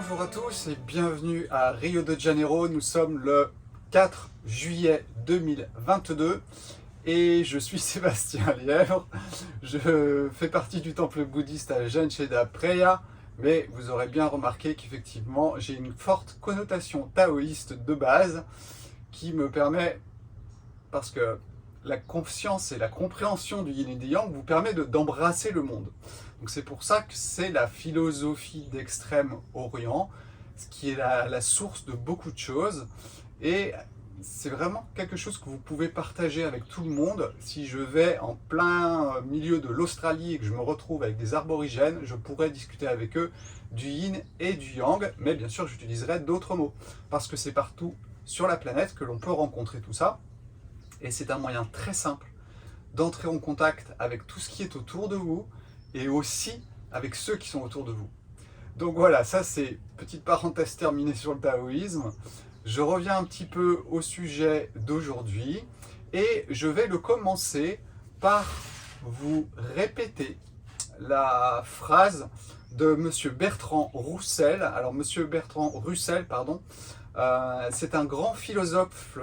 Bonjour à tous et bienvenue à Rio de Janeiro. Nous sommes le 4 juillet 2022 et je suis Sébastien Lièvre. Je fais partie du temple bouddhiste à Jancheda Preya, mais vous aurez bien remarqué qu'effectivement j'ai une forte connotation taoïste de base qui me permet, parce que la conscience et la compréhension du yin et du yang vous permet d'embrasser le monde. Donc c'est pour ça que c'est la philosophie d'Extrême-Orient, ce qui est la source de beaucoup de choses. Et c'est vraiment quelque chose que vous pouvez partager avec tout le monde. Si je vais en plein milieu de l'Australie et que je me retrouve avec des aborigènes, je pourrais discuter avec eux du yin et du yang, mais bien sûr j'utiliserai d'autres mots, parce que c'est partout sur la planète que l'on peut rencontrer tout ça. Et c'est un moyen très simple d'entrer en contact avec tout ce qui est autour de vous et aussi avec ceux qui sont autour de vous. Donc voilà, ça c'est petite parenthèse terminée sur le taoïsme. Je reviens un petit peu au sujet d'aujourd'hui et je vais le commencer par vous répéter la phrase de Monsieur Bertrand Russell. Alors Monsieur Bertrand Russell, c'est un grand philosophe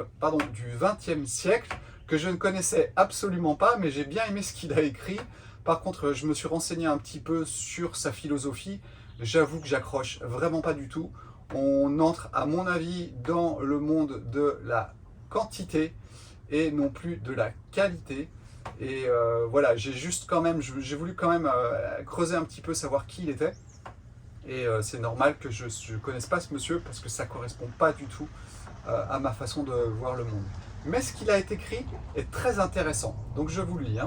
du XXe siècle que je ne connaissais absolument pas, mais j'ai bien aimé ce qu'il a écrit. Par contre, je me suis renseigné un petit peu sur sa philosophie. J'avoue que j'accroche vraiment pas du tout. On entre, à mon avis, dans le monde de la quantité et non plus de la qualité. Et voilà, j'ai voulu quand même creuser un petit peu, savoir qui il était. Et c'est normal que je ne connaisse pas ce monsieur parce que ça ne correspond pas du tout à ma façon de voir le monde. Mais ce qu'il a écrit est très intéressant. Donc je vous le lis.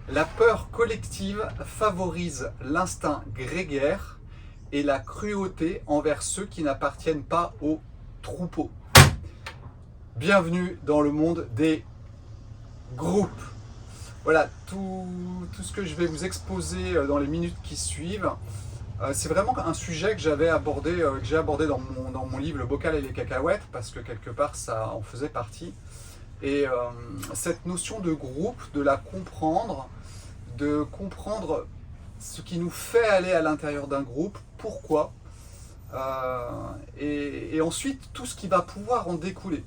La peur collective favorise l'instinct grégaire et la cruauté envers ceux qui n'appartiennent pas au troupeau. Bienvenue dans le monde des groupes. Voilà, tout ce que je vais vous exposer dans les minutes qui suivent. C'est vraiment un sujet que j'ai abordé dans mon livre Le bocal et les cacahuètes, parce que quelque part ça en faisait partie. Et cette notion de groupe, de la comprendre, de comprendre ce qui nous fait aller à l'intérieur d'un groupe, pourquoi, et ensuite tout ce qui va pouvoir en découler.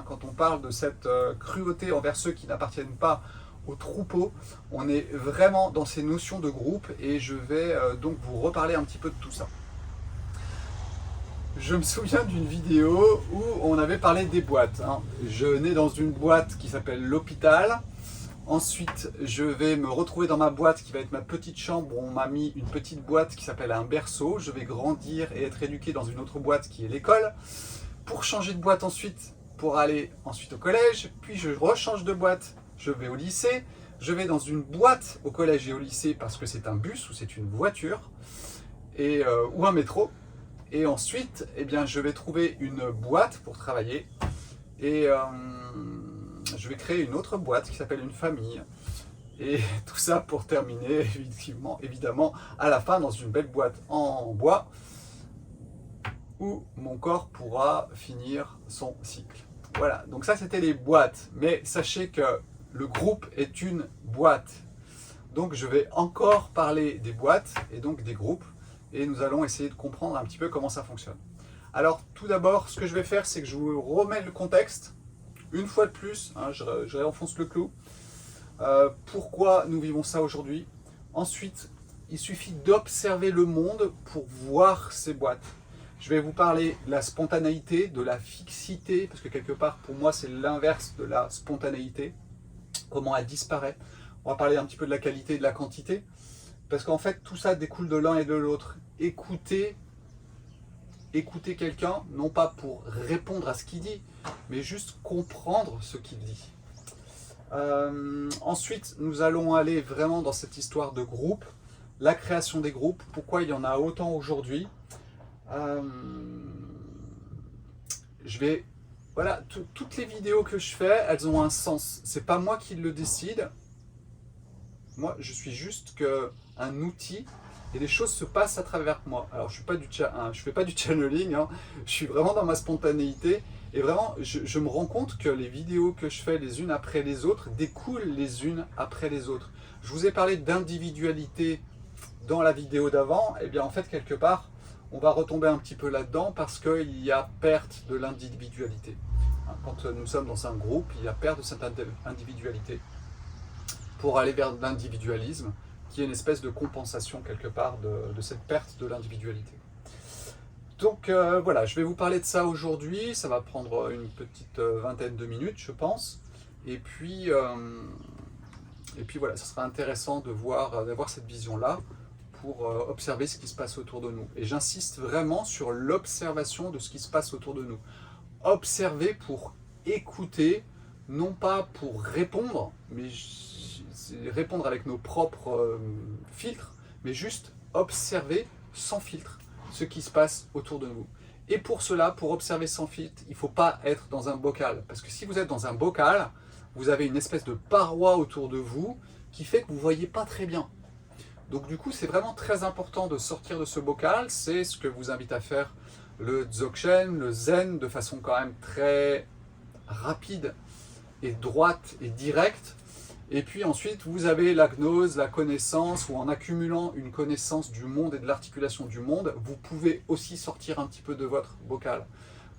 Quand on parle de cette cruauté envers ceux qui n'appartiennent pas au troupeau, on est vraiment dans ces notions de groupe et je vais donc vous reparler un petit peu de tout ça. Je me souviens d'une vidéo où on avait parlé des boîtes. Je nais dans une boîte qui s'appelle l'hôpital. Ensuite, je vais me retrouver dans ma boîte qui va être ma petite chambre où on m'a mis une petite boîte qui s'appelle un berceau. Je vais grandir et être éduqué dans une autre boîte qui est l'école. Pour changer de boîte ensuite, pour aller ensuite au collège, puis je rechange de boîte. Je vais au lycée, je vais dans une boîte au collège et au lycée parce que c'est un bus ou c'est une voiture ou un métro. Et ensuite, je vais trouver une boîte pour travailler et je vais créer une autre boîte qui s'appelle une famille. Et tout ça pour terminer, évidemment, à la fin dans une belle boîte en bois où mon corps pourra finir son cycle. Voilà, donc ça c'était les boîtes. Mais sachez que le groupe est une boîte. Donc je vais encore parler des boîtes et donc des groupes et nous allons essayer de comprendre un petit peu comment ça fonctionne. Alors tout d'abord, ce que je vais faire, c'est que je vous remets le contexte une fois de plus, je réenfonce le clou. Pourquoi nous vivons ça aujourd'hui? Ensuite, il suffit d'observer le monde pour voir ces boîtes. Je vais vous parler de la spontanéité, de la fixité, parce que quelque part pour moi c'est l'inverse de la spontanéité. Comment elle disparaît. On va parler un petit peu de la qualité et de la quantité, parce qu'en fait tout ça découle de l'un et de l'autre. Écoutez quelqu'un, non pas pour répondre à ce qu'il dit, mais juste comprendre ce qu'il dit. Ensuite, nous allons aller vraiment dans cette histoire de groupe, la création des groupes, pourquoi il y en a autant aujourd'hui. Voilà, toutes les vidéos que je fais, elles ont un sens. C'est pas moi qui le décide. Moi, je suis juste un outil et les choses se passent à travers moi. Alors, je fais pas du channeling, je suis vraiment dans ma spontanéité. Et vraiment, je me rends compte que les vidéos que je fais les unes après les autres découlent les unes après les autres. Je vous ai parlé d'individualité dans la vidéo d'avant. Et bien, en fait, quelque part, on va retomber un petit peu là-dedans parce qu'il y a perte de l'individualité. Quand nous sommes dans un groupe, il y a perte de cette individualité pour aller vers l'individualisme, qui est une espèce de compensation quelque part de cette perte de l'individualité. Donc voilà, je vais vous parler de ça aujourd'hui, ça va prendre une petite vingtaine de minutes je pense, et puis voilà, ça sera intéressant d'avoir cette vision-là pour observer ce qui se passe autour de nous. Et j'insiste vraiment sur l'observation de ce qui se passe autour de nous. Observer pour écouter, non pas pour répondre, mais répondre avec nos propres filtres, mais juste observer sans filtre ce qui se passe autour de nous. Et pour cela, pour observer sans filtre, il ne faut pas être dans un bocal. Parce que si vous êtes dans un bocal, vous avez une espèce de paroi autour de vous qui fait que vous ne voyez pas très bien. Donc du coup, c'est vraiment très important de sortir de ce bocal. C'est ce que vous invite à faire le Dzogchen, le Zen, de façon quand même très rapide et droite et directe. Et puis ensuite, vous avez la gnose, la connaissance, où en accumulant une connaissance du monde et de l'articulation du monde, vous pouvez aussi sortir un petit peu de votre bocal.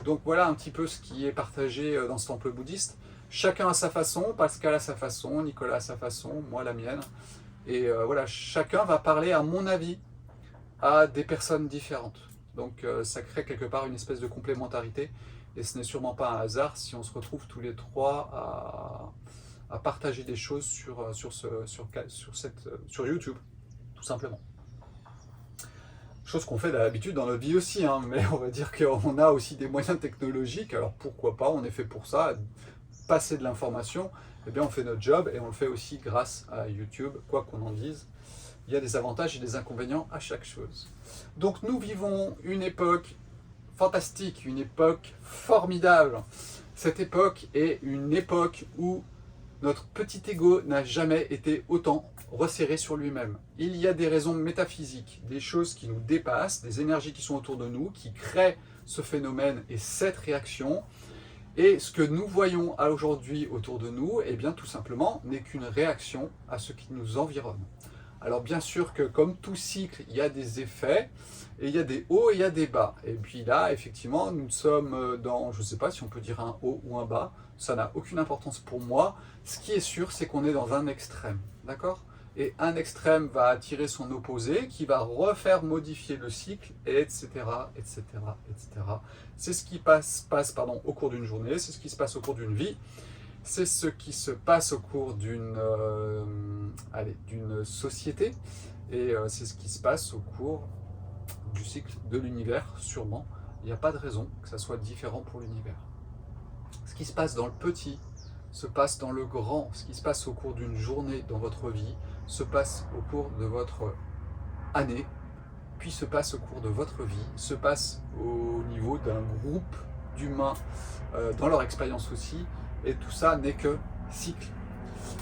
Donc voilà un petit peu ce qui est partagé dans ce temple bouddhiste. Chacun à sa façon, Pascal à sa façon, Nicolas à sa façon, moi la mienne. Et voilà, chacun va parler, à mon avis, à des personnes différentes. Donc ça crée quelque part une espèce de complémentarité. Et ce n'est sûrement pas un hasard si on se retrouve tous les trois à partager des choses sur YouTube, tout simplement. Chose qu'on fait d'habitude dans notre vie aussi, hein, mais on va dire qu'on a aussi des moyens technologiques, alors pourquoi pas, on est fait pour ça, passer de l'information, eh bien on fait notre job et on le fait aussi grâce à YouTube, quoi qu'on en dise. Il y a des avantages et des inconvénients à chaque chose. Donc nous vivons une époque fantastique, une époque formidable. Cette époque est une époque où notre petit ego n'a jamais été autant resserré sur lui-même. Il y a des raisons métaphysiques, des choses qui nous dépassent, des énergies qui sont autour de nous, qui créent ce phénomène et cette réaction. Et ce que nous voyons aujourd'hui autour de nous, eh bien tout simplement, n'est qu'une réaction à ce qui nous environne. Alors bien sûr que comme tout cycle, il y a des effets, et il y a des hauts et il y a des bas. Et puis là, effectivement, nous sommes dans, je ne sais pas si on peut dire un haut ou un bas, ça n'a aucune importance pour moi. Ce qui est sûr, c'est qu'on est dans un extrême, d'accord ? Et un extrême va attirer son opposé, qui va refaire modifier le cycle, etc., etc., etc. C'est ce qui passe au cours d'une journée, c'est ce qui se passe au cours d'une vie. C'est ce qui se passe au cours d'une société et c'est ce qui se passe au cours du cycle de l'univers, sûrement. Il n'y a pas de raison que ça soit différent pour l'univers. Ce qui se passe dans le petit se passe dans le grand. Ce qui se passe au cours d'une journée dans votre vie se passe au cours de votre année, puis se passe au cours de votre vie, se passe au niveau d'un groupe d'humains dans leur expérience aussi. Et tout ça n'est que cycle.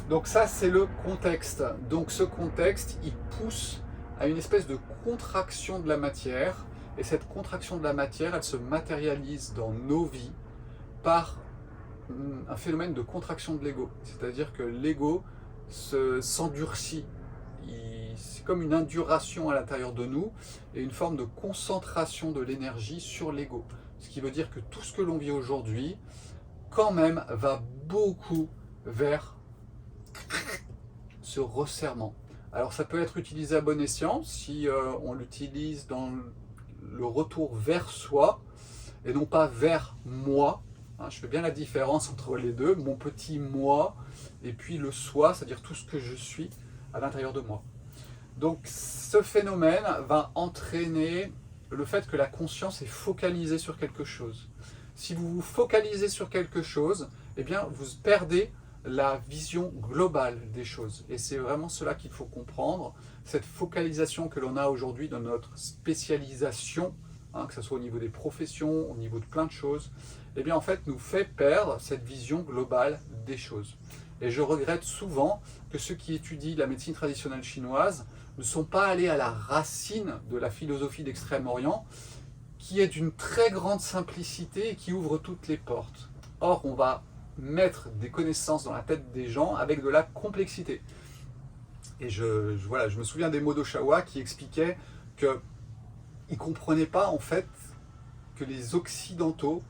Donc ça, c'est le contexte. Donc ce contexte, il pousse à une espèce de contraction de la matière. Et cette contraction de la matière, elle se matérialise dans nos vies par un phénomène de contraction de l'ego. C'est-à-dire que l'ego s'endurcit. C'est comme une induration à l'intérieur de nous et une forme de concentration de l'énergie sur l'ego. Ce qui veut dire que tout ce que l'on vit aujourd'hui, quand même, va beaucoup vers ce resserrement. Alors ça peut être utilisé à bon escient si on l'utilise dans le retour vers soi et non pas vers moi. Hein, je fais bien la différence entre les deux, mon petit moi et puis le soi, c'est-à-dire tout ce que je suis à l'intérieur de moi. Donc ce phénomène va entraîner le fait que la conscience est focalisée sur quelque chose. Si vous vous focalisez sur quelque chose, eh bien vous perdez la vision globale des choses. Et c'est vraiment cela qu'il faut comprendre, cette focalisation que l'on a aujourd'hui dans notre spécialisation, hein, que ce soit au niveau des professions, au niveau de plein de choses, eh bien en fait nous fait perdre cette vision globale des choses. Et je regrette souvent que ceux qui étudient la médecine traditionnelle chinoise ne sont pas allés à la racine de la philosophie d'Extrême-Orient, qui est d'une très grande simplicité et qui ouvre toutes les portes. Or, on va mettre des connaissances dans la tête des gens avec de la complexité. Et voilà, je me souviens des mots d'Oshawa qui expliquaient que ils ne comprenaient pas en fait que les Occidentaux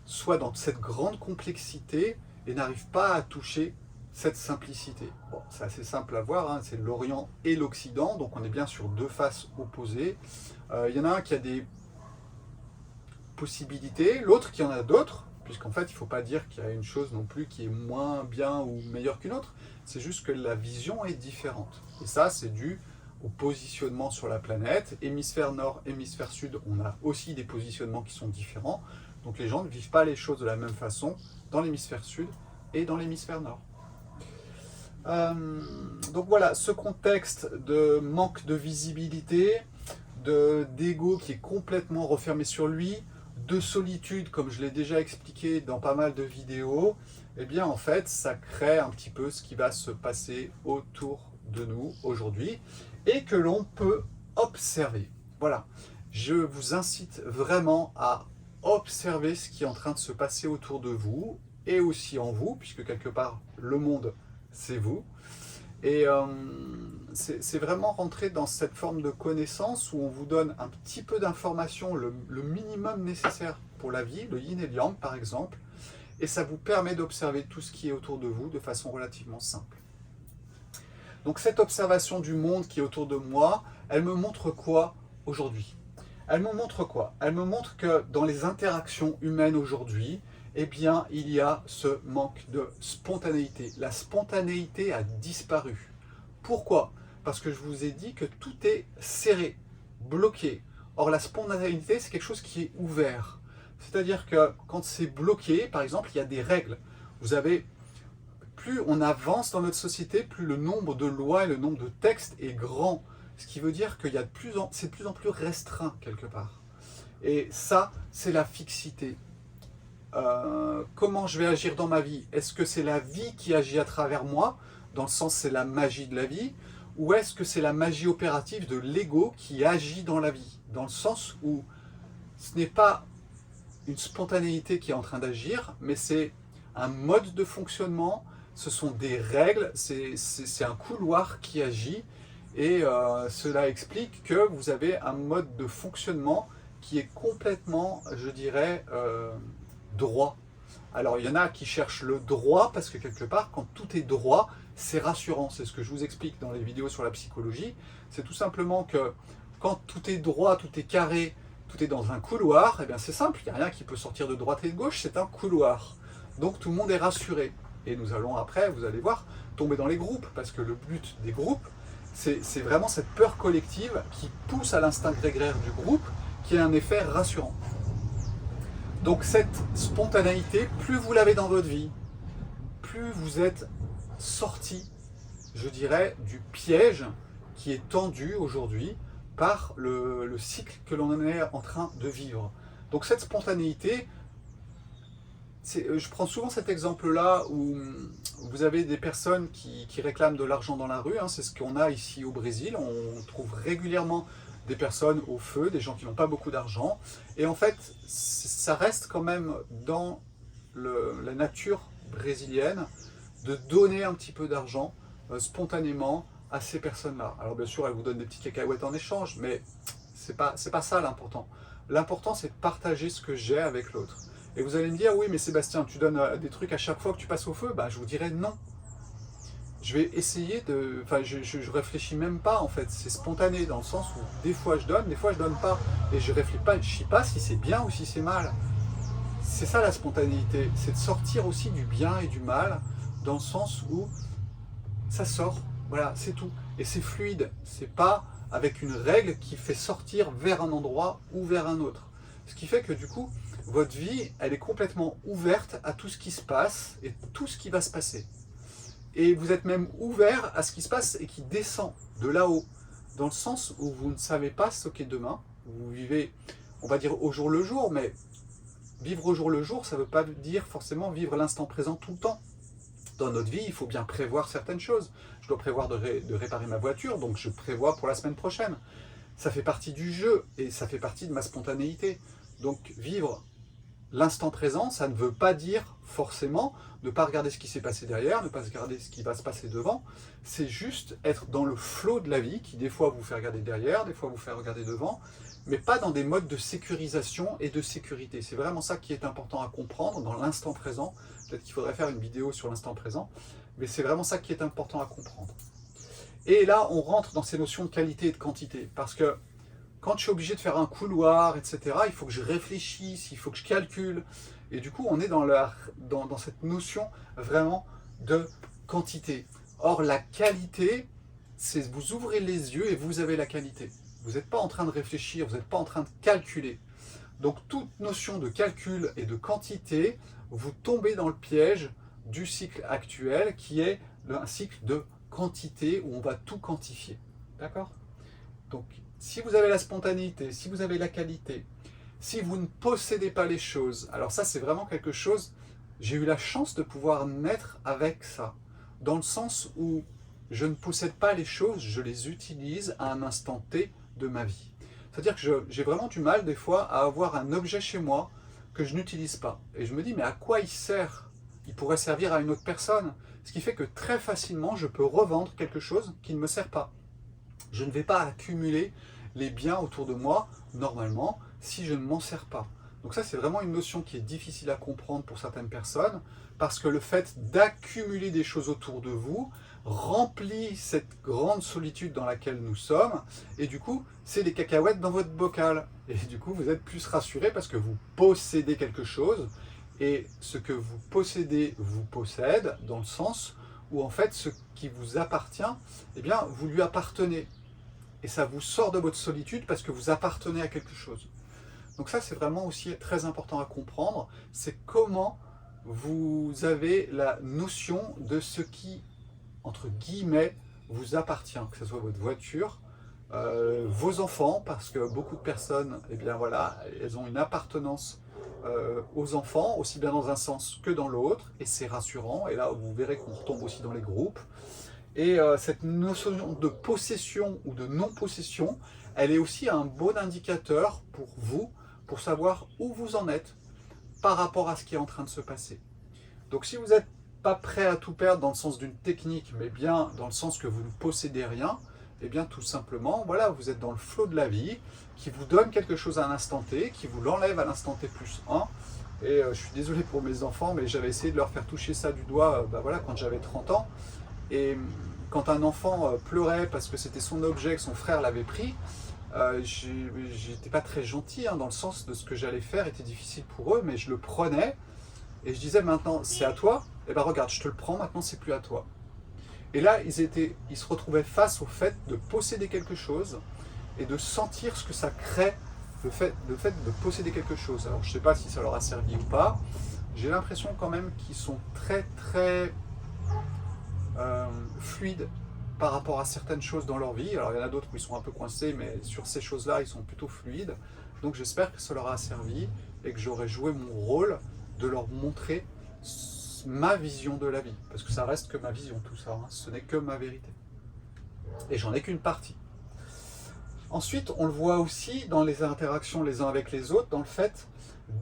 soient dans cette grande complexité et n'arrivent pas à toucher cette simplicité. Bon, c'est assez simple à voir, hein, c'est l'Orient et l'Occident, donc on est bien sur deux faces opposées. Il y en a un qui a des possibilités, l'autre qui en a d'autres, puisqu'en fait il ne faut pas dire qu'il y a une chose non plus qui est moins bien ou meilleure qu'une autre, c'est juste que la vision est différente. Et ça, c'est dû au positionnement sur la planète. Hémisphère nord, hémisphère sud, on a aussi des positionnements qui sont différents. Donc les gens ne vivent pas les choses de la même façon dans l'hémisphère sud et dans l'hémisphère nord. Donc voilà, ce contexte de manque de visibilité, d'ego qui est complètement refermé sur lui, de solitude, comme je l'ai déjà expliqué dans pas mal de vidéos, eh bien en fait, ça crée un petit peu ce qui va se passer autour de nous aujourd'hui et que l'on peut observer. Voilà, je vous incite vraiment à observer ce qui est en train de se passer autour de vous et aussi en vous, puisque quelque part, le monde, c'est vous. Et c'est vraiment rentrer dans cette forme de connaissance où on vous donne un petit peu d'informations, le minimum nécessaire pour la vie, le yin et le yang par exemple, et ça vous permet d'observer tout ce qui est autour de vous de façon relativement simple. Donc cette observation du monde qui est autour de moi, elle me montre quoi aujourd'hui? Elle me montre quoi? Elle me montre que dans les interactions humaines aujourd'hui, eh bien, il y a ce manque de spontanéité. La spontanéité a disparu. Pourquoi? Parce que je vous ai dit que tout est serré, bloqué. Or, la spontanéité, c'est quelque chose qui est ouvert. C'est-à-dire que quand c'est bloqué, par exemple, il y a des règles. Vous avez, plus on avance dans notre société, plus le nombre de lois et le nombre de textes est grand. Ce qui veut dire qu'il y a c'est de plus en plus restreint quelque part. Et ça, c'est la fixité. Comment je vais agir dans ma vie? Est-ce que c'est la vie qui agit à travers moi, dans le sens c'est la magie de la vie, ou est-ce que c'est la magie opérative de l'ego qui agit dans la vie, dans le sens où ce n'est pas une spontanéité qui est en train d'agir, mais c'est un mode de fonctionnement, ce sont des règles, c'est un couloir qui agit, et cela explique que vous avez un mode de fonctionnement qui est complètement, je dirais, droit. Alors il y en a qui cherchent le droit parce que quelque part quand tout est droit c'est rassurant, c'est ce que je vous explique dans les vidéos sur la psychologie, c'est tout simplement que quand tout est droit, tout est carré, tout est dans un couloir, et bien c'est simple, il n'y a rien qui peut sortir de droite et de gauche, c'est un couloir. Donc tout le monde est rassuré. Et nous allons après, vous allez voir, tomber dans les groupes, parce que le but des groupes, c'est vraiment cette peur collective qui pousse à l'instinct grégaire du groupe, qui a un effet rassurant. Donc cette spontanéité, plus vous l'avez dans votre vie, plus vous êtes sorti, je dirais, du piège qui est tendu aujourd'hui par le cycle que l'on est en train de vivre. Donc cette spontanéité, je prends souvent cet exemple-là où vous avez des personnes qui réclament de l'argent dans la rue, hein, c'est ce qu'on a ici au Brésil, on trouve régulièrement des personnes au feu, des gens qui n'ont pas beaucoup d'argent, et en fait, ça reste quand même dans la nature brésilienne de donner un petit peu d'argent spontanément à ces personnes-là. Alors bien sûr, elles vous donnent des petits cacahuètes en échange, mais c'est pas ça l'important. L'important, c'est de partager ce que j'ai avec l'autre. Et vous allez me dire, oui, mais Sébastien, tu donnes des trucs à chaque fois que tu passes au feu? Bah, je vous dirais non. Je vais essayer de... Enfin, je réfléchis même pas, en fait. C'est spontané, dans le sens où des fois je donne pas. Et je réfléchis pas si c'est bien ou si c'est mal. C'est ça la spontanéité. C'est de sortir aussi du bien et du mal, dans le sens où ça sort. Voilà, c'est tout. Et c'est fluide. C'est pas avec une règle qui fait sortir vers un endroit ou vers un autre. Ce qui fait que du coup, votre vie, elle est complètement ouverte à tout ce qui se passe et tout ce qui va se passer. Et vous êtes même ouvert à ce qui se passe et qui descend de là-haut, dans le sens où vous ne savez pas ce qu'est demain. Vous vivez, on va dire au jour le jour, mais vivre au jour le jour, ça ne veut pas dire forcément vivre l'instant présent tout le temps. Dans notre vie, il faut bien prévoir certaines choses. Je dois prévoir de réparer ma voiture, donc je prévois pour la semaine prochaine. Ça fait partie du jeu et ça fait partie de ma spontanéité. Donc vivre l'instant présent, ça ne veut pas dire forcément ne pas regarder ce qui s'est passé derrière, ne pas regarder ce qui va se passer devant. C'est juste être dans le flot de la vie qui des fois vous fait regarder derrière, des fois vous fait regarder devant, mais pas dans des modes de sécurisation et de sécurité. C'est vraiment ça qui est important à comprendre dans l'instant présent. Peut-être qu'il faudrait faire une vidéo sur l'instant présent, mais c'est vraiment ça qui est important à comprendre. Et là, on rentre dans ces notions de qualité et de quantité, parce que quand je suis obligé de faire un couloir, etc., il faut que je réfléchisse, il faut que je calcule. Et du coup, on est dans cette notion vraiment de quantité. Or, la qualité, c'est vous ouvrez les yeux et vous avez la qualité. Vous n'êtes pas en train de réfléchir, vous n'êtes pas en train de calculer. Donc, toute notion de calcul et de quantité, vous tombez dans le piège du cycle actuel qui est un cycle de quantité où on va tout quantifier. D'accord ? Donc, si vous avez la spontanéité, si vous avez la qualité, si vous ne possédez pas les choses, alors ça c'est vraiment quelque chose, j'ai eu la chance de pouvoir naître avec ça, dans le sens où je ne possède pas les choses, je les utilise à un instant T de ma vie. C'est-à-dire que j'ai vraiment du mal des fois à avoir un objet chez moi que je n'utilise pas. Et je me dis, mais à quoi il sert ? Il pourrait servir à une autre personne. Ce qui fait que très facilement, je peux revendre quelque chose qui ne me sert pas. Je ne vais pas accumuler les biens autour de moi, normalement, si je ne m'en sers pas. Donc ça, c'est vraiment une notion qui est difficile à comprendre pour certaines personnes, parce que le fait d'accumuler des choses autour de vous remplit cette grande solitude dans laquelle nous sommes, et du coup, c'est des cacahuètes dans votre bocal. Et du coup, vous êtes plus rassuré parce que vous possédez quelque chose, et ce que vous possédez vous possède, dans le sens où en fait, ce qui vous appartient, eh bien, vous lui appartenez. Et ça vous sort de votre solitude parce que vous appartenez à quelque chose. Donc ça, c'est vraiment aussi très important à comprendre, c'est comment vous avez la notion de ce qui, entre guillemets, vous appartient, que ce soit votre voiture, vos enfants, parce que beaucoup de personnes, eh bien voilà, elles ont une appartenance aux enfants, aussi bien dans un sens que dans l'autre, et c'est rassurant, et là vous verrez qu'on retombe aussi dans les groupes. Et cette notion de possession ou de non-possession, elle est aussi un bon indicateur pour vous, pour savoir où vous en êtes par rapport à ce qui est en train de se passer. Donc si vous n'êtes pas prêt à tout perdre dans le sens d'une technique, mais bien dans le sens que vous ne possédez rien, et bien tout simplement, voilà, vous êtes dans le flot de la vie, qui vous donne quelque chose à un instant T, qui vous l'enlève à l'instant T plus 1. Et je suis désolé pour mes enfants, mais j'avais essayé de leur faire toucher ça du doigt voilà, quand j'avais 30 ans. Et quand un enfant pleurait parce que c'était son objet, que son frère l'avait pris, j'étais pas très gentil, hein, dans le sens de ce que j'allais faire était difficile pour eux, mais je le prenais et je disais maintenant c'est à toi, et ben regarde, je te le prends, maintenant c'est plus à toi. Et là, ils se retrouvaient face au fait de posséder quelque chose et de sentir ce que ça crée, le fait de posséder quelque chose. Alors je sais pas si ça leur a servi ou pas, j'ai l'impression quand même qu'ils sont très fluides par rapport à certaines choses dans leur vie. Alors il y en a d'autres où ils sont un peu coincés, mais sur ces choses-là, ils sont plutôt fluides. Donc j'espère que ça leur a servi et que j'aurai joué mon rôle de leur montrer ma vision de la vie. Parce que ça reste que ma vision, tout ça. Hein. Ce n'est que ma vérité. Et j'en ai qu'une partie. Ensuite, on le voit aussi dans les interactions les uns avec les autres, dans le fait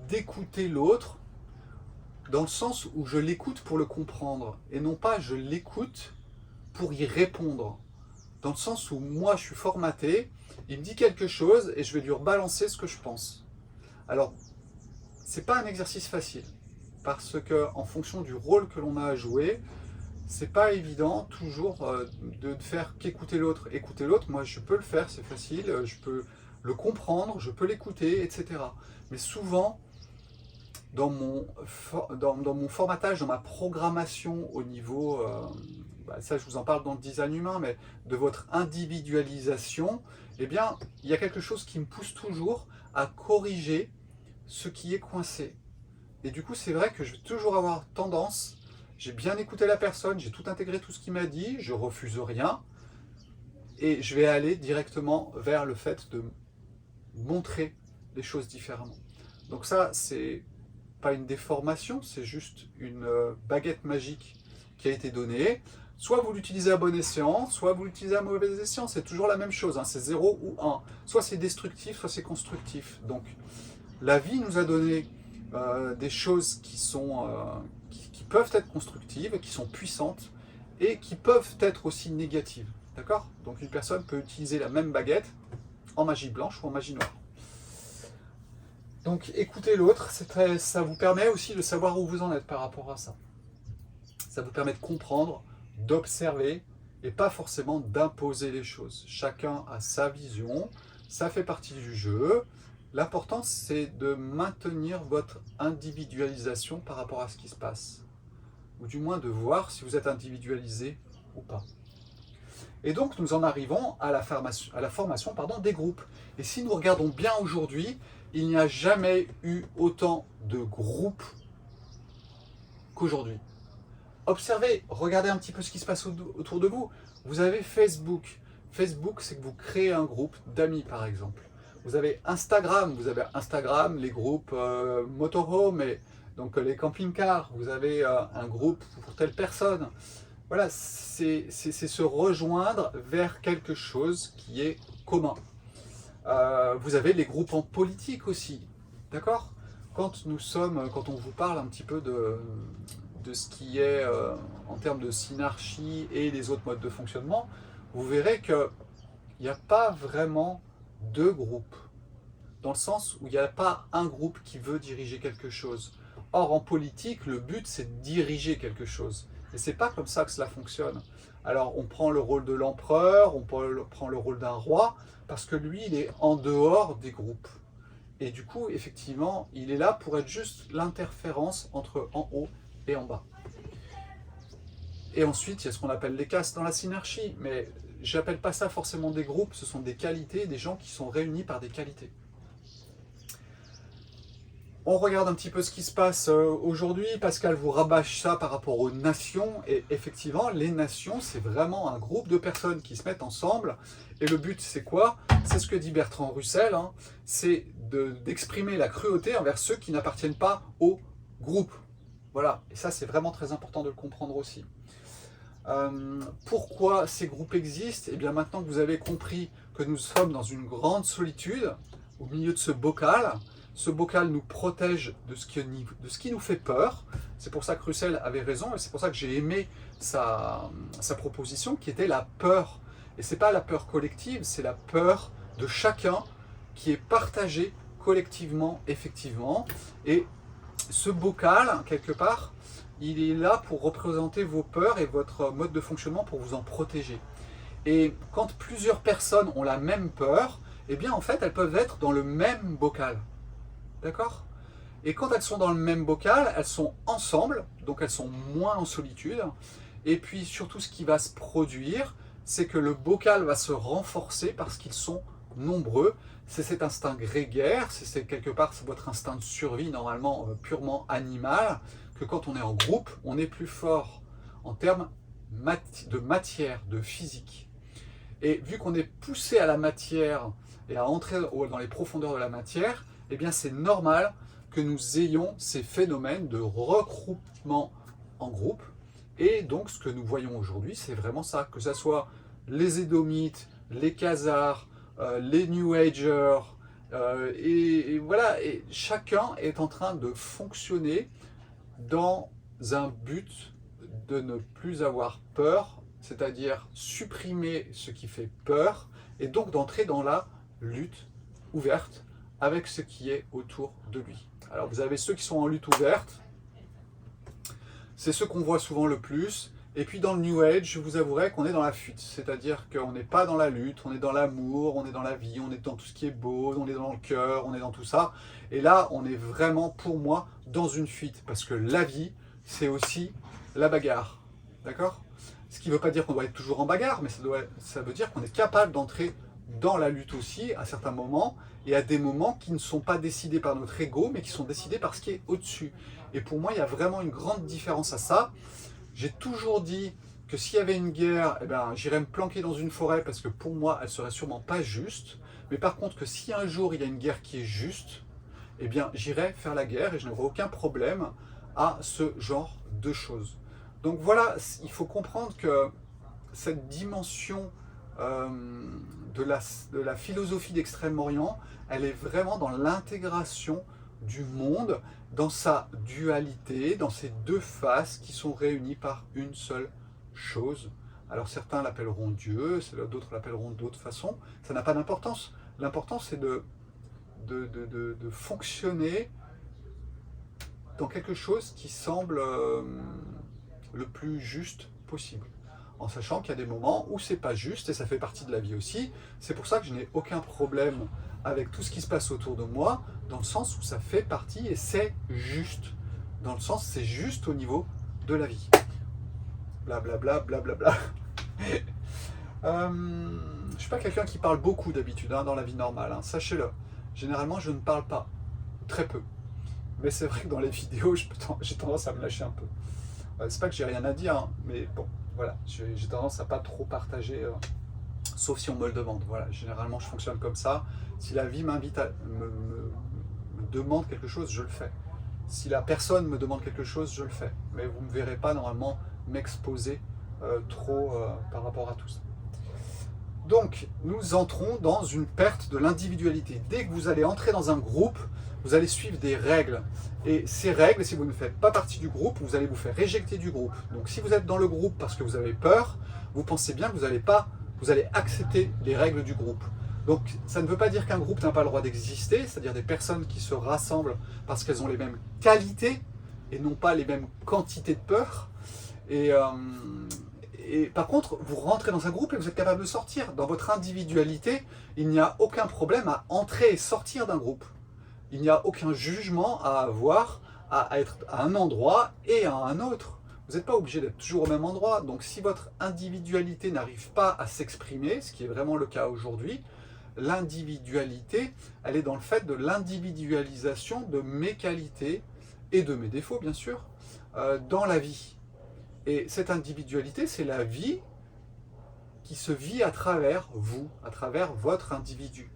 d'écouter l'autre, dans le sens où je l'écoute pour le comprendre, et non pas je l'écoute pour y répondre. Dans le sens où moi je suis formaté, il me dit quelque chose et je vais lui rebalancer ce que je pense. Alors, c'est pas un exercice facile, parce que en fonction du rôle que l'on a à jouer, c'est pas évident toujours de faire qu'écouter l'autre. Écouter l'autre, moi je peux le faire, c'est facile, je peux le comprendre, je peux l'écouter, etc. Mais souvent, dans mon formatage, dans ma programmation au niveau, ça je vous en parle dans le design humain, mais de votre individualisation, eh bien, il y a quelque chose qui me pousse toujours à corriger ce qui est coincé. Et du coup, c'est vrai que je vais toujours avoir tendance, j'ai bien écouté la personne, j'ai tout intégré tout ce qu'il m'a dit, je refuse rien, et je vais aller directement vers le fait de montrer les choses différemment. Donc ça, c'est pas une déformation, c'est juste une baguette magique qui a été donnée. Soit vous l'utilisez à bon escient, soit vous l'utilisez à mauvais escient, c'est toujours la même chose, hein, c'est 0 ou 1. Soit c'est destructif, soit c'est constructif. Donc la vie nous a donné des choses qui peuvent être constructives, qui sont puissantes et qui peuvent être aussi négatives. D'accord? Donc une personne peut utiliser la même baguette en magie blanche ou en magie noire. Donc écoutez l'autre, ça vous permet aussi de savoir où vous en êtes par rapport à ça. Ça vous permet de comprendre, d'observer et pas forcément d'imposer les choses. Chacun a sa vision, ça fait partie du jeu. L'important, c'est de maintenir votre individualisation par rapport à ce qui se passe. Ou du moins de voir si vous êtes individualisé ou pas. Et donc, nous en arrivons à la formation des groupes. Et si nous regardons bien aujourd'hui, il n'y a jamais eu autant de groupes qu'aujourd'hui. Observez, regardez un petit peu ce qui se passe autour de vous. Vous avez Facebook. Facebook, c'est que vous créez un groupe d'amis, par exemple. Vous avez Instagram, les groupes motorhome, donc les camping-cars. Vous avez un groupe pour telle personne. Voilà, c'est se rejoindre vers quelque chose qui est commun. Vous avez les groupes en politique aussi, d'accord? Quand on vous parle un petit peu de ce qui est en termes de synarchie et des autres modes de fonctionnement, vous verrez qu'il n'y a pas vraiment deux groupes, dans le sens où il n'y a pas un groupe qui veut diriger quelque chose. Or, en politique, le but, c'est de diriger quelque chose. Et c'est pas comme ça que cela fonctionne. Alors, on prend le rôle de l'empereur, on prend le rôle d'un roi, parce que lui, il est en dehors des groupes. Et du coup, effectivement, il est là pour être juste l'interférence entre en haut et en bas. Et ensuite, il y a ce qu'on appelle les castes dans la synarchie. Mais j'appelle pas ça forcément des groupes, ce sont des qualités, des gens qui sont réunis par des qualités. On regarde un petit peu ce qui se passe aujourd'hui. Pascal vous rabâche ça par rapport aux nations. Et effectivement, les nations, c'est vraiment un groupe de personnes qui se mettent ensemble. Et le but, c'est quoi? C'est ce que dit Bertrand Russell. Hein, c'est d'exprimer la cruauté envers ceux qui n'appartiennent pas au groupe. Voilà. Et ça, c'est vraiment très important de le comprendre aussi. Pourquoi ces groupes existent? Et bien maintenant que vous avez compris que nous sommes dans une grande solitude, au milieu de ce bocal nous protège de ce qui nous fait peur. C'est pour ça que Russell avait raison et c'est pour ça que j'ai aimé sa proposition qui était la peur. Et ce n'est pas la peur collective, c'est la peur de chacun qui est partagée collectivement, effectivement. Et ce bocal, quelque part, il est là pour représenter vos peurs et votre mode de fonctionnement pour vous en protéger. Et quand plusieurs personnes ont la même peur, eh bien en fait elles peuvent être dans le même bocal. D'accord? Et quand elles sont dans le même bocal, elles sont ensemble, donc elles sont moins en solitude. Et puis surtout ce qui va se produire, c'est que le bocal va se renforcer parce qu'ils sont nombreux. C'est cet instinct grégaire, c'est quelque part votre instinct de survie normalement purement animal, que quand on est en groupe, on est plus fort en termes de matière, de physique. Et vu qu'on est poussé à la matière et à entrer dans les profondeurs de la matière, eh bien c'est normal que nous ayons ces phénomènes de regroupement en groupe. Et donc ce que nous voyons aujourd'hui, c'est vraiment ça, que ce soit les Édomites, les Khazars, les New Agers, et voilà, et chacun est en train de fonctionner dans un but de ne plus avoir peur, c'est-à-dire supprimer ce qui fait peur, et donc d'entrer dans la lutte ouverte avec ce qui est autour de lui. Alors vous avez ceux qui sont en lutte ouverte, c'est ceux qu'on voit souvent le plus, et puis dans le New Age, je vous avouerai qu'on est dans la fuite, c'est-à-dire qu'on n'est pas dans la lutte, on est dans l'amour, on est dans la vie, on est dans tout ce qui est beau, on est dans le cœur, on est dans tout ça, et là on est vraiment pour moi dans une fuite, parce que la vie c'est aussi la bagarre, d'accord? Ce qui ne veut pas dire qu'on doit être toujours en bagarre, mais ça veut dire qu'on est capable d'entrer dans la lutte aussi à certains moments, et à des moments qui ne sont pas décidés par notre ego, mais qui sont décidés par ce qui est au-dessus. Et pour moi, il y a vraiment une grande différence à ça. J'ai toujours dit que s'il y avait une guerre, eh ben, j'irais me planquer dans une forêt, parce que pour moi, elle serait sûrement pas juste. Mais par contre, que si un jour il y a une guerre qui est juste, eh bien, j'irai faire la guerre, et je n'aurai aucun problème à ce genre de choses. Donc voilà, il faut comprendre que cette dimension de la philosophie d'Extrême-Orient, elle est vraiment dans l'intégration du monde dans sa dualité, dans ces deux faces qui sont réunies par une seule chose. Alors certains l'appelleront Dieu, d'autres l'appelleront d'autres façons, ça n'a pas d'importance. L'important c'est de fonctionner dans quelque chose qui semble le plus juste possible. En sachant qu'il y a des moments où c'est pas juste, et ça fait partie de la vie aussi. C'est pour ça que je n'ai aucun problème avec tout ce qui se passe autour de moi, dans le sens où ça fait partie et c'est juste. Dans le sens, c'est juste au niveau de la vie. Blablabla, blablabla. Je ne suis pas quelqu'un qui parle beaucoup d'habitude dans la vie normale, sachez-le. Généralement, je ne parle pas, très peu. Mais c'est vrai que dans les vidéos, j'ai tendance à me lâcher un peu. C'est pas que j'ai rien à dire, mais bon, voilà, j'ai tendance à pas trop partager, sauf si on me le demande. Voilà, généralement, je fonctionne comme ça. Si la vie m'invite à me demande quelque chose, je le fais. Si la personne me demande quelque chose, je le fais. Mais vous ne me verrez pas normalement m'exposer trop par rapport à tout ça. Donc, nous entrons dans une perte de l'individualité. Dès que vous allez entrer dans un groupe, vous allez suivre des règles. Et ces règles, si vous ne faites pas partie du groupe, vous allez vous faire éjecter du groupe. Donc, si vous êtes dans le groupe parce que vous avez peur, vous pensez bien que vous allez accepter les règles du groupe. Donc, ça ne veut pas dire qu'un groupe n'a pas le droit d'exister, c'est-à-dire des personnes qui se rassemblent parce qu'elles ont les mêmes qualités et non pas les mêmes quantités de peur. Et par contre, vous rentrez dans un groupe et vous êtes capable de sortir. Dans votre individualité, il n'y a aucun problème à entrer et sortir d'un groupe. Il n'y a aucun jugement à avoir, à être à un endroit et à un autre. Vous n'êtes pas obligé d'être toujours au même endroit. Donc si votre individualité n'arrive pas à s'exprimer, ce qui est vraiment le cas aujourd'hui, l'individualité, elle est dans le fait de l'individualisation de mes qualités et de mes défauts, bien sûr, dans la vie. Et cette individualité, c'est la vie qui se vit à travers vous, à travers votre individu.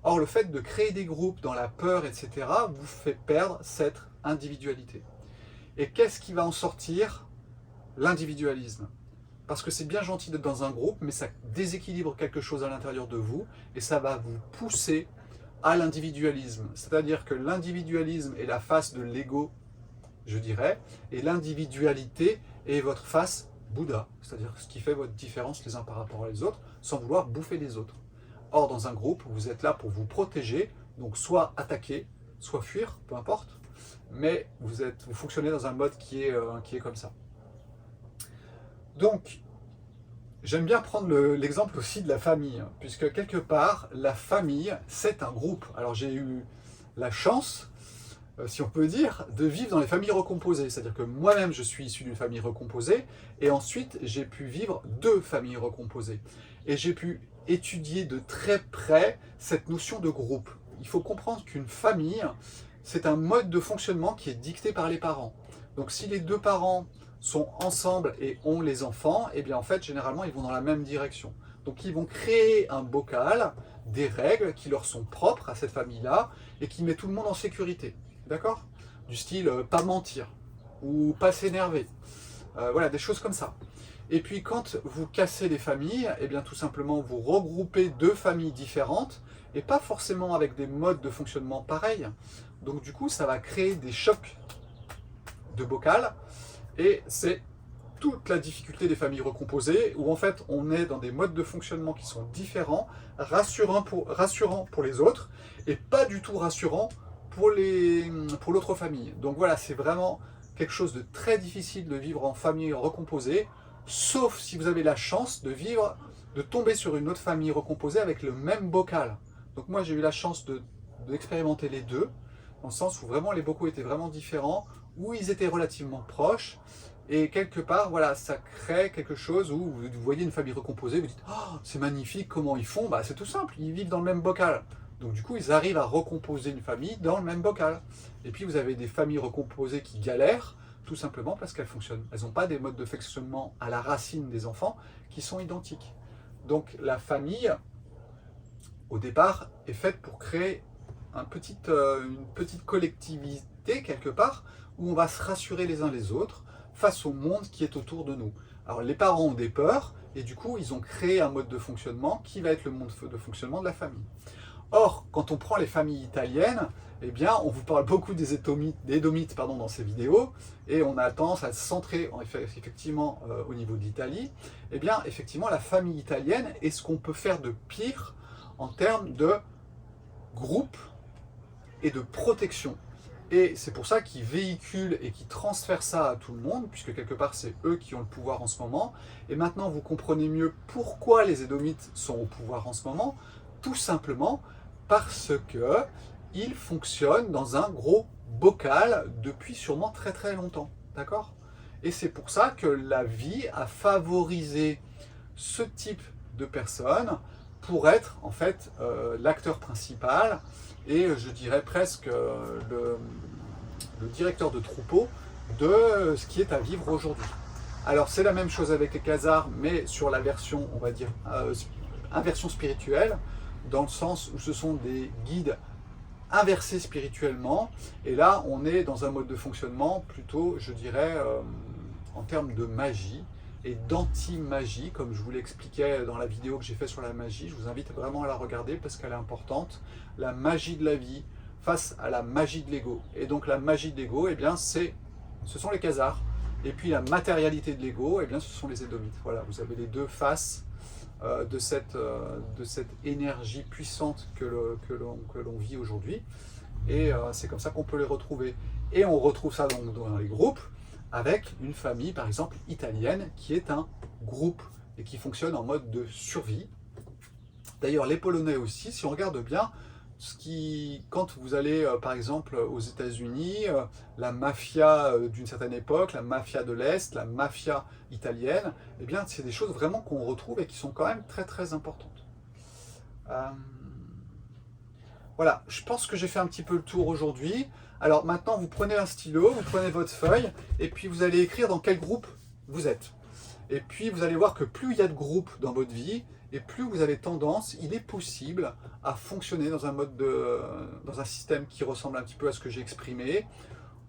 Or, le fait de créer des groupes dans la peur, etc., vous fait perdre cette individualité. Et qu'est-ce qui va en sortir? L'individualisme. Parce que c'est bien gentil d'être dans un groupe, mais ça déséquilibre quelque chose à l'intérieur de vous, et ça va vous pousser à l'individualisme. C'est-à-dire que l'individualisme est la face de l'ego, je dirais, et l'individualité est votre face Bouddha, c'est-à-dire ce qui fait votre différence les uns par rapport aux autres, sans vouloir bouffer les autres. Or, dans un groupe, vous êtes là pour vous protéger, donc soit attaquer, soit fuir, peu importe, mais vous fonctionnez dans un mode qui est comme ça. Donc, j'aime bien prendre l'exemple aussi de la famille, puisque quelque part, la famille, c'est un groupe. Alors, j'ai eu la chance, si on peut dire, de vivre dans les familles recomposées. C'est-à-dire que moi-même, je suis issu d'une famille recomposée, et ensuite, j'ai pu vivre 2 familles recomposées. Et j'ai pu étudier de très près cette notion de groupe. Il faut comprendre qu'une famille, c'est un mode de fonctionnement qui est dicté par les parents. Donc si les 2 parents sont ensemble et ont les enfants, et bien en fait, généralement, ils vont dans la même direction. Donc ils vont créer un bocal, des règles qui leur sont propres à cette famille-là, et qui met tout le monde en sécurité. D'accord? Du style pas mentir, ou pas s'énerver. Voilà, des choses comme ça. Et puis quand vous cassez les familles, eh bien tout simplement vous regroupez 2 familles différentes, et pas forcément avec des modes de fonctionnement pareils. Donc du coup, ça va créer des chocs de bocal, et c'est toute la difficulté des familles recomposées, où en fait on est dans des modes de fonctionnement qui sont différents, rassurants pour les autres, et pas du tout rassurants pour l'autre famille. Donc voilà, c'est vraiment quelque chose de très difficile de vivre en famille recomposée, sauf si vous avez la chance de tomber sur une autre famille recomposée avec le même bocal. Donc moi j'ai eu la chance d'expérimenter les 2, dans le sens où vraiment les bocaux étaient vraiment différents, où ils étaient relativement proches, et quelque part, voilà, ça crée quelque chose où vous voyez une famille recomposée, vous dites « Oh, c'est magnifique, comment ils font ?» Bah c'est tout simple, ils vivent dans le même bocal. Donc du coup, ils arrivent à recomposer une famille dans le même bocal. Et puis vous avez des familles recomposées qui galèrent, tout simplement parce qu'elles fonctionnent. Elles n'ont pas des modes de fonctionnement à la racine des enfants qui sont identiques. Donc la famille, au départ, est faite pour créer une petite collectivité, quelque part, où on va se rassurer les uns les autres face au monde qui est autour de nous. Alors les parents ont des peurs, et du coup, ils ont créé un mode de fonctionnement qui va être le mode de fonctionnement de la famille. Or, quand on prend les familles italiennes, eh bien, on vous parle beaucoup des Édomites dans ces vidéos, et on a tendance à se centrer effectivement au niveau de l'Italie. Eh bien, effectivement, la famille italienne est ce qu'on peut faire de pire en termes de groupe et de protection. Et c'est pour ça qu'ils véhiculent et qu'ils transfèrent ça à tout le monde, puisque quelque part c'est eux qui ont le pouvoir en ce moment. Et maintenant vous comprenez mieux pourquoi les Édomites sont au pouvoir en ce moment, tout simplement parce que ils fonctionnent dans un gros bocal depuis sûrement très très longtemps, d'accord? Et c'est pour ça que la vie a favorisé ce type de personnes pour être en fait l'acteur principal et je dirais presque le directeur de troupeau de ce qui est à vivre aujourd'hui. Alors c'est la même chose avec les Khazars, mais sur la version, on va dire, inversion spirituelle, dans le sens où ce sont des guides inversés spirituellement, et là on est dans un mode de fonctionnement plutôt, je dirais, en termes de magie, et d'anti-magie, comme je vous l'expliquais dans la vidéo que j'ai fait sur la magie. Je vous invite vraiment à la regarder parce qu'elle est importante. La magie de la vie face à la magie de l'ego. Et donc la magie de l'ego, eh bien, ce sont les Khazars. Et puis la matérialité de l'ego, eh bien, ce sont les Édomites. Voilà, vous avez les deux faces de cette énergie puissante que l'on vit aujourd'hui. Et c'est comme ça qu'on peut les retrouver. Et on retrouve ça dans les groupes, avec une famille, par exemple, italienne, qui est un groupe et qui fonctionne en mode de survie. D'ailleurs, les Polonais aussi, si on regarde bien, quand vous allez, par exemple, aux États-Unis, la mafia d'une certaine époque, la mafia de l'Est, la mafia italienne, eh bien, c'est des choses vraiment qu'on retrouve et qui sont quand même très, très importantes. Voilà, je pense que j'ai fait un petit peu le tour aujourd'hui. Alors maintenant, vous prenez un stylo, vous prenez votre feuille, et puis vous allez écrire dans quel groupe vous êtes. Et puis vous allez voir que plus il y a de groupes dans votre vie, et plus vous avez tendance, il est possible à fonctionner dans un système qui ressemble un petit peu à ce que j'ai exprimé.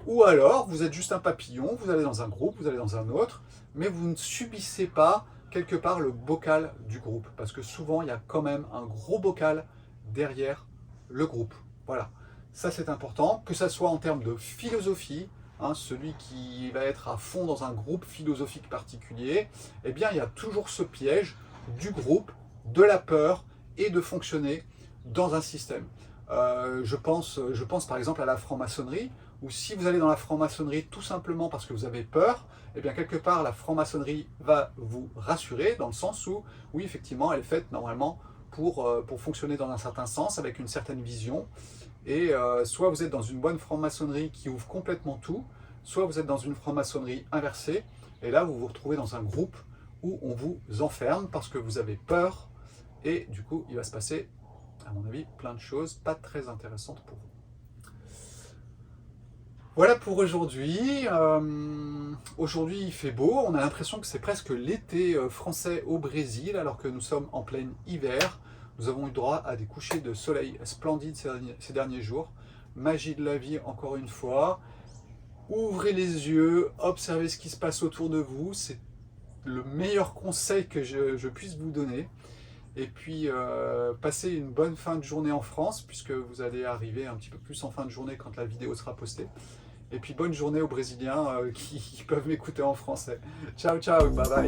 Ou alors, vous êtes juste un papillon, vous allez dans un groupe, vous allez dans un autre, mais vous ne subissez pas quelque part le bocal du groupe. Parce que souvent, il y a quand même un gros bocal derrière le groupe. Voilà. Ça, c'est important, que ça soit en termes de philosophie, hein, celui qui va être à fond dans un groupe philosophique particulier, eh bien, il y a toujours ce piège du groupe, de la peur et de fonctionner dans un système. Je pense par exemple à la franc-maçonnerie, où si vous allez dans la franc-maçonnerie tout simplement parce que vous avez peur, eh bien quelque part la franc-maçonnerie va vous rassurer, dans le sens où, oui, effectivement, elle est faite normalement pour fonctionner dans un certain sens, avec une certaine vision. Et soit vous êtes dans une bonne franc-maçonnerie qui ouvre complètement tout, soit vous êtes dans une franc-maçonnerie inversée, et là vous vous retrouvez dans un groupe où on vous enferme parce que vous avez peur, et du coup il va se passer, à mon avis, plein de choses pas très intéressantes pour vous. Voilà pour aujourd'hui. Aujourd'hui il fait beau, on a l'impression que c'est presque l'été français au Brésil, alors que nous sommes en plein hiver. Nous avons eu droit à des couchers de soleil splendides ces derniers jours. Magie de la vie, encore une fois. Ouvrez les yeux, observez ce qui se passe autour de vous. C'est le meilleur conseil que je puisse vous donner. Et puis, passez une bonne fin de journée en France, puisque vous allez arriver un petit peu plus en fin de journée quand la vidéo sera postée. Et puis, bonne journée aux Brésiliens qui peuvent m'écouter en français. Ciao, ciao, bye bye.